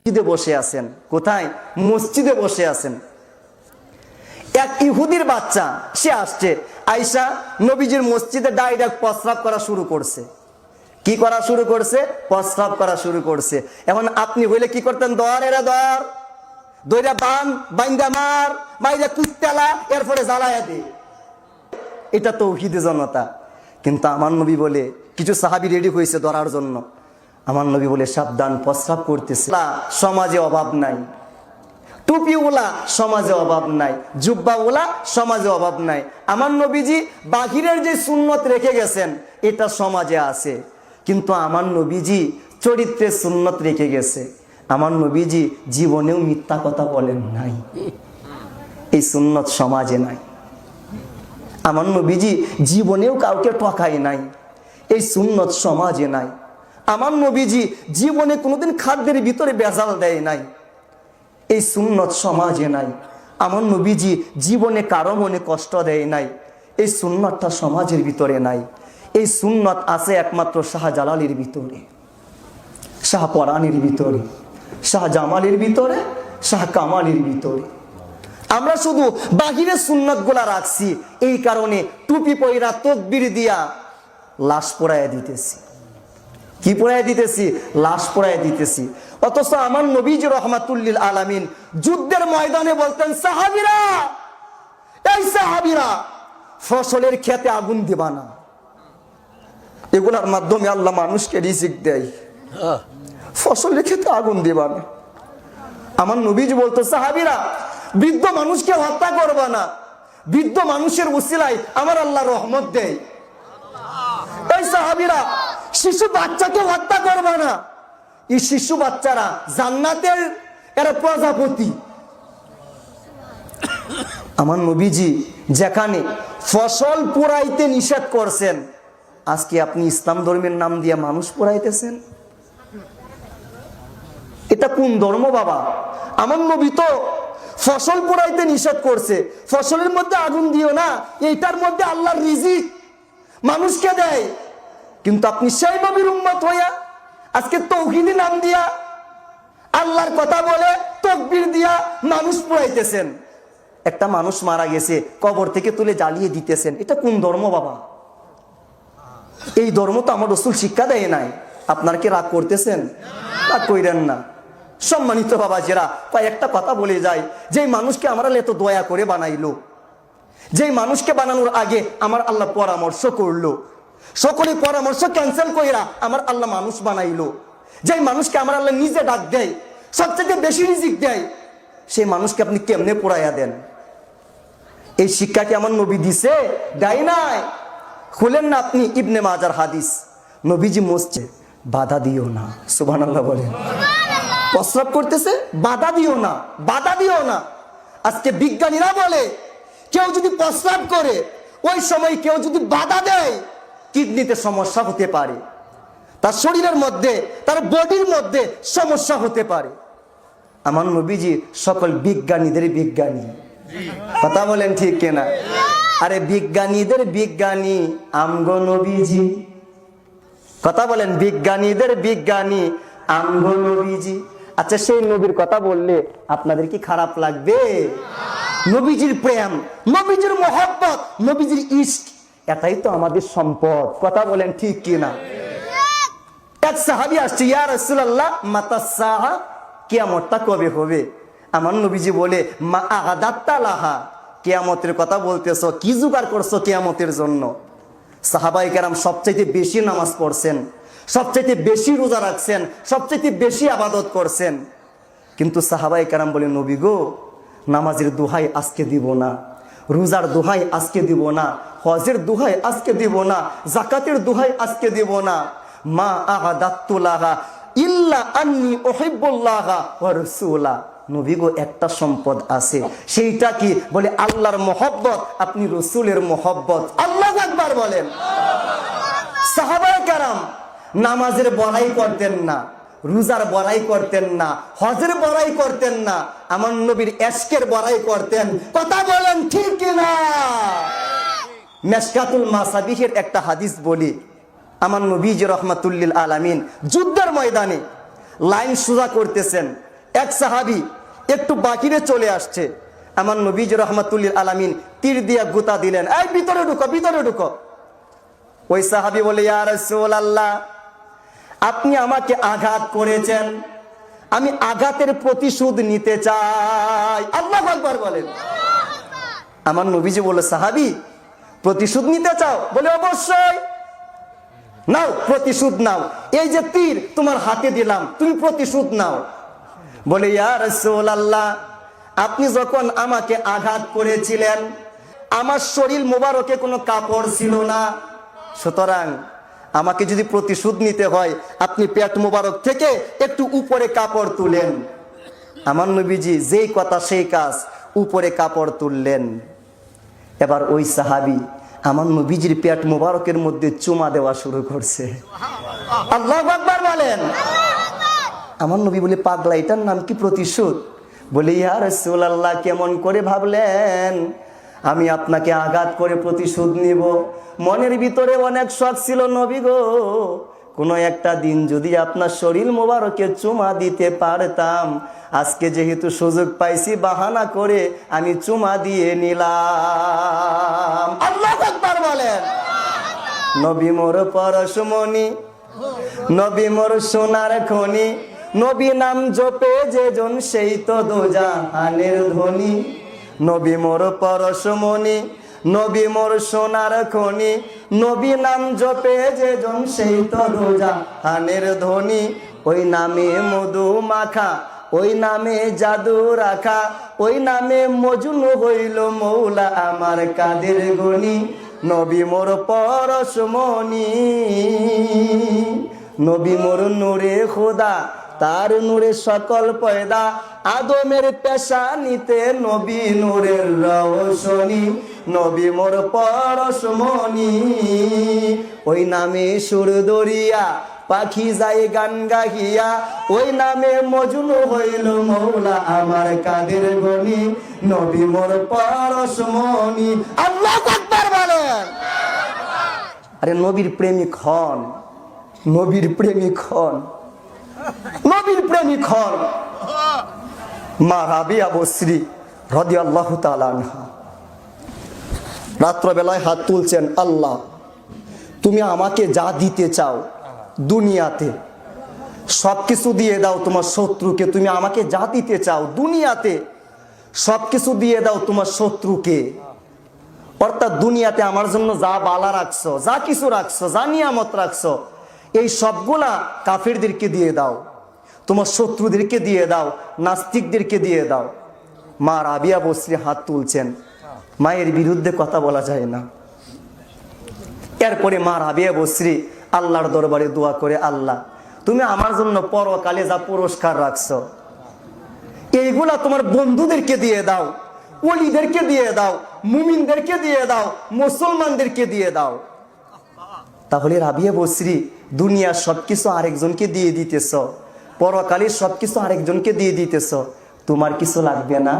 মসজিদে বসে আছেন। কোথায়? মসজিদে বসে আছেন। এক ইহুদির বাচ্চা সে আসছে, আয়েশা নবীজির মসজিদে ডাইরেক্ট প্রস্রাব করা শুরু করছে। কি করা শুরু করছে? প্রস্রাব করা শুরু করছে। এখন আপনি হইলে কি করতেন? দর এরা দর দইরা বান বাইন্দা মার বাইরে কুত্তেলা, এরপরে জ্বালায়া দে। এটা তৌহিদে জনতা। কিন্তু আমার নবী বলে, কিছু সাহাবী রেডি হয়েছে ধরার জন্য, আমার নবী বলে সাবধান, প্রস্রাব করতেছে। সমাজে অভাব নাই, টুপিওয়ালা সমাজে অভাব নাই, জুব্বাওয়ালা সমাজে অভাব নাই। আমার নবীজি বাহিরের যে সুন্নত রেখে গেছেন এটা সমাজে আছে, কিন্তু আমার নবীজি চরিত্রে সুন্নত রেখে গেছে। আমার নবীজি জীবনেও মিথ্যা কথা বলেন নাই, এই সুন্নত সমাজে নাই। আমার নবীজি জীবনেও কাউকে ঠকায় নাই, এই সুন্নত সমাজে নাই। আমার নবীজি জীবনে কোনোদিন খাদ্যের ভিতরে ভেজাল দেয় নাই, এই সুন্নত সমাজে নাই। আমার নবীজি জীবনে কারো মনে কষ্ট দেয় নাই, এই সুন্নতটা সমাজের ভিতরে নাই। এই সুন্নত আছে একমাত্র শাহজালালের ভিতরে, শাহ পরাণের ভিতরে, শাহ জামালের ভিতরে, শাহ কামালের ভিতরে। আমরা শুধু বাহিরের সুন্নত গুলা রাখছি, এই কারণে টুপি পয়রা তকবীর দিয়া লাশ পোড়াইয়া দিতেছি। কি পোড়াইয়া দিতেছি? লাশ পোড়াইয়া দিতেছি। অথচ আমার নবীজি রহমাতুল্লিল আলামিন যুদ্ধের ময়দানে বলতেন, সাহাবীরা, এই সাহাবীরা, ফসলের খেতে আগুন দিবা না, এগুলার মাধ্যমে আল্লাহ মানুষকে রিজিক দেয়, ফসলের খেতে আগুন দিবা না। আমার নবীজি বলতো, সাহাবীরা, বৃদ্ধ মানুষকে হত্যা করবা না, বৃদ্ধ মানুষের উসিলায় আমার আল্লাহ রহমত দেয়। এই সাহাবীরা, শিশু বাচ্চাকে হত্যা করবা না, এই শিশু বাচ্চারা জান্নাতের এরা প্রজাপতি। আমার নবীজি যেখানে ফসল পোড়াইতে নিষেধ করছেন, আজকে আপনি ইসলাম ধর্মের নাম দিয়ে মানুষ পোড়াইতেছেন। এটা কোন ধর্ম বাবা? আমার নবী তো ফসল পোড়াইতে নিষেধ করছে, ফসলের মধ্যে আগুন দিও না, এইটার মধ্যে আল্লাহর রিজিক মানুষকে দেয়। কিন্তু আপনি সেই নবীর উম্মত হইয়া আজকে তৌহিদি নাম দিয়া আল্লাহর কথা বলে তাকবীর দিয়া মানুষ পোড়াইতেছেন। একটা মানুষ মারা গেছে, কবর থেকে তুলে জ্বালিয়ে দিতেছেন। এটা কোন ধর্ম বাবা? এই ধর্ম তো আমার রাসূল শিক্ষা দেয় নাই। আপনারা কি রাগ করতেছেন? রাগ কইরেন না। সম্মানিত বাবা যারা, একটা কথা বলে যায়, যে মানুষকে আমরা এত দয়া করে বানাইলো, যে মানুষকে বানানোর আগে আমার আল্লাহ পরামর্শ করলো, সকলে পরামর্শ ক্যান্সেল কইরা আমার আল্লাহ মানুষ বানাইলো, যে মানুষকে আমার আল্লাহ নিজে ডাক দেয়, সবচেয়ে বেশি রিজিক দেয়, সেই মানুষকে আপনি কেমনে পোড়াইয়া দেন? এই শিক্ষা কি আমার নবী দিছে? দেয় নাই। খুলেন না আপনি ইবনে মাজার হাদিস, নবীজি মসজিদে বাধা দিও না, সুবহানাল্লাহ বলেন। প্রস্রাব করতেছে, বাধা দিও না, বাধা দিও না। আজকে বিজ্ঞানীরা বলে, কেউ যদি প্রস্রাব করে ওই সময় কেউ যদি বাধা দেয়, কিডনিতে সমস্যা হতে পারে, তার শরীরের মধ্যে, তার বডির মধ্যে সমস্যা হতে পারে। আমার নবীজি সকল বিজ্ঞানীদের বিজ্ঞানী, কথা বলেন ঠিক কিনা? আরে বিজ্ঞানীদের বিজ্ঞানী আমগো নবীজি, কথা বলেন, বিজ্ঞানীদের বিজ্ঞানী আমগো নবীজি। আচ্ছা, সেই নবীর কথা বললে আপনাদের কি খারাপ লাগবে? নবীজির প্রেম, নবীজির মহব্বত, নবীজির ইশক, এটাই তো আমাদের সম্পদ। কথা বলেন ঠিক কিনা? এক সাহাবী আসছে, ইয়া রাসূলুল্লাহ মাতা সাআ, কিয়ামতটা কবে হবে? আমার নবীজি বলে, মা আগাদাত্তা লাহা, কিয়ামতের কথা বলতেছো, কি জোগাড় করছো কিয়ামতের জন্য? সাহাবায়ে কেরাম সবচেয়ে বেশি নামাজ পড়ছেন, সবচেয়ে বেশি রোজা রাখছেন, সবচেয়ে বেশি ইবাদত করছেন, কিন্তু সাহাবায়ে কেরাম বলে, নবী গো, নামাজের দোহাই আজকে দিব না, রোজার দোহাই আজকে দিব না, হজের দোহাই আজকে দিব না, যাকাতের দোহাই আজকে দিব না, মা আগাদাত্তু লাহা ইল্লা আন্নী উহিব্বুল্লাহা ওয়া রাসূলা। নবী গো, একটা সম্পদ আছে, সেইটা কি? বলে আল্লাহর মহব্বত, আপনি রাসূলের মহব্বত। আল্লাহু আকবার বলেন। সাহাবায়ে কেরাম নামাজের বড়াই করতেন না, রোজার বড়াই করতেন না, হজের বড়াই করতেন না, আমার নবীর ইশকের বড়াই করতেন। কথা বলেন ঠিক কিনা? মিশকাতুল মাসাবিহের একটা হাদিস বলি, আমার নবীজি রহমাতুল্লিল আলামিন যুদ্ধের ময়দানে লাইন সোজা করতেছেন, এক সাহাবী একটু বাকিরে চলে আসছে, আমার নবীজি রহমাতুল্লিল আলামিন তীর দিয়া গুতা দিলেন, এই ভিতরে ঢুকো, ভিতরে ঢুকো। ওই সাহাবী বলে, ইয়া রাসূলুল্লাহ, আপনি আমাকে আঘাত করেছেন, আমি আঘাতের প্রতিশোধ নিতে চাই। আল্লাহু আকবার বলেন। আমার নবীজি বলে, সাহাবী প্রতিশোধ নিতে চাও? বলে, অবশ্যই, নাও প্রতিশোধ নাও, এই যে তীর তোমার হাতে দিলাম, তুমি প্রতিশোধ নাও। বলে, ইয়া রাসূলুল্লাহ, আপনি যখন আমাকে আঘাত করেছিলেন আমার শরীর মোবারকে কোনো কাপড় ছিল না, সুতরাং আমাকে যদি প্রতিশোধ নিতে হয় আপনি পেট মোবারক থেকে একটু উপরে কাপড় তুলেন। আমার নবীজি যেই কথা সেই কাজ, উপরে কাপড় তুললেন। এবার ওই সাহাবী আমার নবীজির পেট মোবারকের মধ্যে চুমা দেওয়া শুরু করছে। আল্লাহু আকবার বলেন। আমার নবী বলে, পাগলা, এটার নাম কি প্রতিশোধ? বলে, ইয়া রাসূলুল্লাহ, কেমন করে ভাবলেন আমি আপনাকে আঘাত করে প্রতিশোধ নিব? মনের ভিতরে অনেক শখ ছিল, নবী গো, কোনো একটা দিন যদি আপনার শরীর মোবারকে চুমা দিতে পারতাম। আজকে যেহেতু সুযোগ পাইছি, বাহানা করে আমি চুমা দিয়ে নিলাম। আল্লাহু আকবার বলেন। নবী মোর পরশমণি, নবী মোর সোনার খনি, নবী নাম জপে যেজন সেই তো দোজাহানের ধনী। নবী মোর পরশমণি, নবী মোর সোনার খনি, নবী নাম জপে যেজন সেই তো দোজাহানের ধনী। ওই নামে মধু মাখা, ওই নামে জাদু রাখা, ওই নামে মজনু হইল মৌলা আমার কাদের গনি। নবী মোর পরশমণি, নবী মোর নূরে খোদা, তার নূরে সকল পয়দা, আদমের পেশা নিতে নবী নূরের রওশনী। নবী মোর পরশমণি, ওই নামে সুর দরিয়া পাখি যায় গান গাহিয়া, ওই নামে মজনু হইল মৌলা আমার কাদের গনি। নবী মোর পরশমণি। আল্লাহু আকবার বলেন। আরে নবীর প্রেমিক হন, নবীর প্রেমিক হন, নবীর প্রেমিক হন। মা রাবিয়া বসরি রাদিয়াল্লাহু তাআলা আনহা রাত্রবেলায় হাত তুলছেন, আল্লাহ তুমি আমাকে যা দিতে চাও দুনিয়াতে সবকিছু দিয়ে দাও তোমার শত্রুকে। তুমি আমাকে যা দিতে চাও দুনিয়াতে সবকিছু দিয়ে দাও তোমার শত্রুকে। অর্থাৎ দুনিয়াতে আমার জন্য যা বালা রাখছো, যা কিছু রাখছো, যা নিয়ামত রাখছো, এই সবগুলা কাফেরদেরকে দিয়ে দাও, তোমার শত্রুদেরকে দিয়ে দাও, নাস্তিকদেরকে দিয়ে দাও। মা রাবিয়া বসরি হাত তুলছেন, মায়ের বিরুদ্ধে কথা বলা যায় না। এরপরে মা রাবিয়া বসরি আল্লাহর দরবারে দোয়া করে, আল্লাহ তুমি আমার জন্য পরকালে যা পুরস্কার রাখছো এইগুলা তোমার বন্ধুদেরকে দিয়ে দাও, ওলিদেরকে দিয়ে দাও, মুমিনদেরকে দিয়ে দাও, মুসলমানদেরকে দিয়ে দাও। তাহলে রাবিয়া বসরি দুনিয়ার সবকিছু আরেকজনকে দিয়ে দিতেছ, পরকালের সবকিছু আরেকজনকে দিয়ে দিতেছ, তোমার কিছু লাগবে না?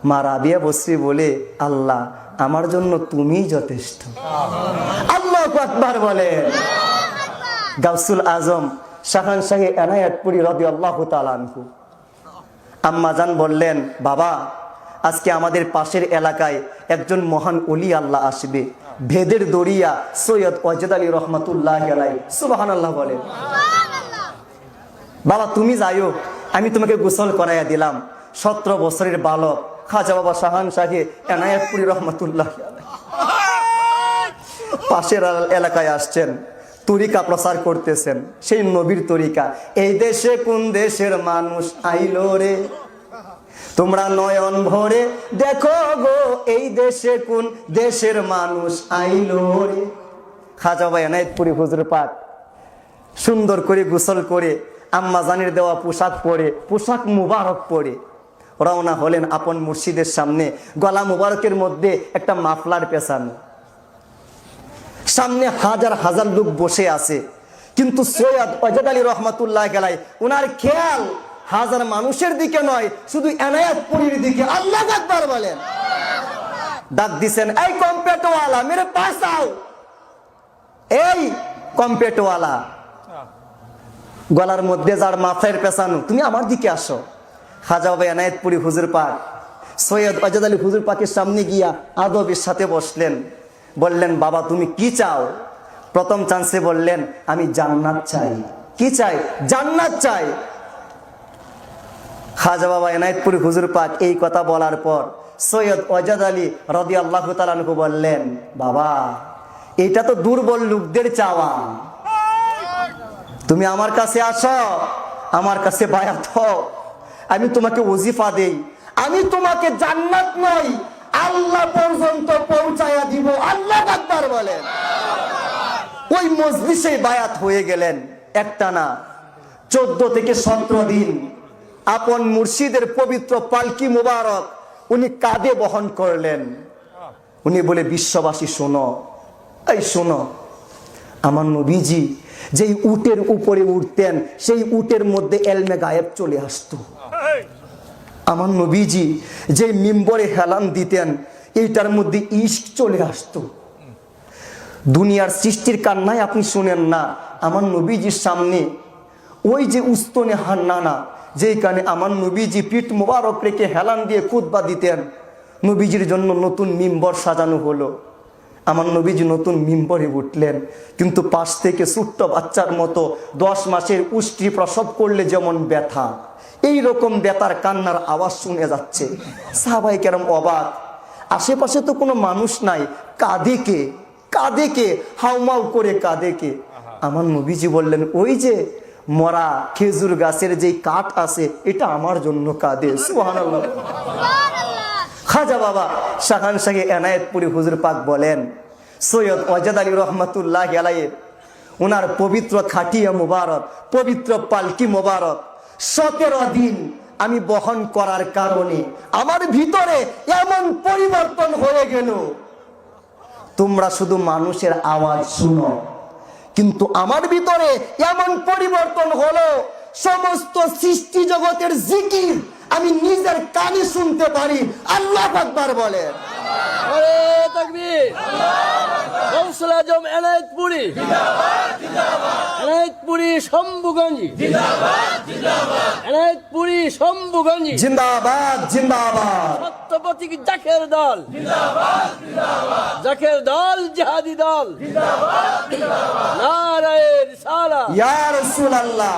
মা রাবিয়া বসরি বলে, আল্লাহ আমার জন্য তুমিই যথেষ্ট। আল্লাহু আকবার বলেন। গাউসুল আজম শাহানশাহ এনায়েতপুরী রাদিয়াল্লাহু তাআলা আনহু আম্মাজান বললেন, বাবা আজকে আমাদের পাশের এলাকায় একজন মহান ওলি আল্লাহ আসবে, ভেদের দরিয়া সৈয়দ ওয়াজেদ আলী রহমাতুল্লাহ আলাইহি। সুবহানাল্লাহ বলেন। বাবা তুমি যাইও, আমি তোমাকে গোসল করাইয়া দিলাম। 17 বছরের বালক খাজা বাবা শাহানশাহ এনায়েতপুরী রহমাতুল্লাহ আলাইহি পাশের এলাকায় আসছেন, তরিকা প্রচার করতেছেন, সেই নবীর তরিকা। এই দেশে কোন দেশের মানুষ আইলো রে, তোমরা নয়ন ভরে দেখো গো, এই দেশে কোন দেশের মানুষ আইলো রে। খাজা বাবা এনায়েতপুরী হুজুর পাক সুন্দর করে গোসল করে আম্মা জানের দেওয়া পোশাক পরে, পোশাক মুবারক পরে রওনা হলেন আপন মুর্শিদের সামনে। গলা মুবারকের মধ্যে একটা মাফলার পেছানো, সামনে হাজার হাজার লোক বসে আছে, কিন্তু সৈয়দ ওয়াজেদ আলী রহমাতুল্লাহ আলাইহি ওনার খেয়াল হাজার মানুষের দিকে নয়, শুধু এনায়েতপুরীর দিকে। আল্লাহু আকবার বলেন। ডাক দিছেন, এই কম্পেটওয়ালা মেরে পাশ আও, এই কম্পেটওয়ালা, গলার মধ্যে যার মাথায় পেছানো, তুমি আমার দিকে আসো। খাজা বাবা এনায়েতপুরি হুজুর পাক সৈয়দ অজাদ আলী হুজুর পাকের সামনে গিয়া আদবের সাথে বসলেন। বললেন, বাবা তুমি কি চাও? প্রথম চান্সে বললেন, আমি জান্নাত চাই। কি চাই? জান্নাত চাই। খাজা বাবা এনায়েতপুরি হুজুর পাক এই কথা বলার পর সৈয়দ অজাদ আলী রাদিয়াল্লাহু তাআলা আনহু বললেন, বাবা এটা তো দুর্বল লোকদের চাওয়া, তুমি আমার কাছে আসো, আমার কাছে বায়াত হও, আমি তোমাকে ওজিফা দেই, আমি তোমাকে জান্নাত নয় আল্লাহ পর্যন্ত পৌঁছায়া দিব। আল্লাহু আকবার বলেন। ওই মজলিসে বায়াত হয়ে গেলেন। একটানা 14 থেকে 17 দিন আপন মুর্শিদের পবিত্র পালকি মুবারক উনি কাঁধে বহন করলেন। উনি বলে, বিশ্ববাসী শোনো, এই শোনো, আমার নবীজি যেই উটের উপরে উঠতেন সেই উটের মধ্যে এলমে গায়েব চলে আসতো। আমার নবীজি যে মিম্বরে হেলান দিতেন এইটার মধ্যে ইশক চলে আসতো। দুনিয়ার সৃষ্টির কান্নায় আপনি শুনেন না, আমার নবীজির সামনে ওই যে উস্তনে হান্নানা যেইখানে আমার নবীজি পিঠ মোবারক রেখে হেলান দিয়ে খুতবা দিতেন, নবীজির জন্য নতুন মিম্বর সাজানো হলো। আমার নবীজি নতুন মিম্বরে উঠলেন, কিন্তু পাশ থেকে ছোট্ট বাচ্চার মতো 10 মাসের উষ্ট্রি প্রসব করলে যেমন ব্যথা, এই রকম ব্যথার কান্নার আওয়াজ শুনে যাচ্ছে। সাহাবায়ে কেরাম অবাক, আশেপাশে তো কোনো মানুষ নাই, কাঁদে কে? কাঁদে কে? হাউমাউ করে কাঁদে কে? আমার নবীজি বললেন, ওই যে মরা খেজুর গাছের যেই কাঠ আছে এটা আমার জন্য কাঁদে। সুবহানাল্লাহ। খাজা বাবা শাহান শাহী এনায়েতপুরি হুজুর পাক বলেন, সৈয়দ অজাদ আলী রহমাতুল্লাহি আলাইহি ওনার পবিত্র খাটিয়া মুবারক, পবিত্র পালকি মুবারক 17 দিন আমি বহন করার কারণে আমার ভিতরে এমন পরিবর্তন হয়ে গেল, তোমরা শুধু মানুষের আওয়াজ শুনো, কিন্তু আমার ভিতরে এমন পরিবর্তন হলো সমস্ত সৃষ্টি জগতের জিকির আমি নিজের কানে শুনতে পারি। আল্লাহু আকবার বলেন। আরে তাকবীর। গৌসুল আজম এনায়েতপুরি জিন্দাবাদ জিন্দাবাদ। এনায়েতপুরি শম্ভুগঞ্জ জিন্দাবাদ জিন্দাবাদ। এনায়েতপুরি শম্ভুগঞ্জ জিন্দাবাদ জিন্দাবাদ। সত্যপতিক জাকের দল জিন্দাবাদ জিন্দাবাদ। জাকের দল জিহাদি দল জিন্দাবাদ জিন্দাবাদ। নারায়ে রিসালাত। ইয়া রাসূলুল্লাহ।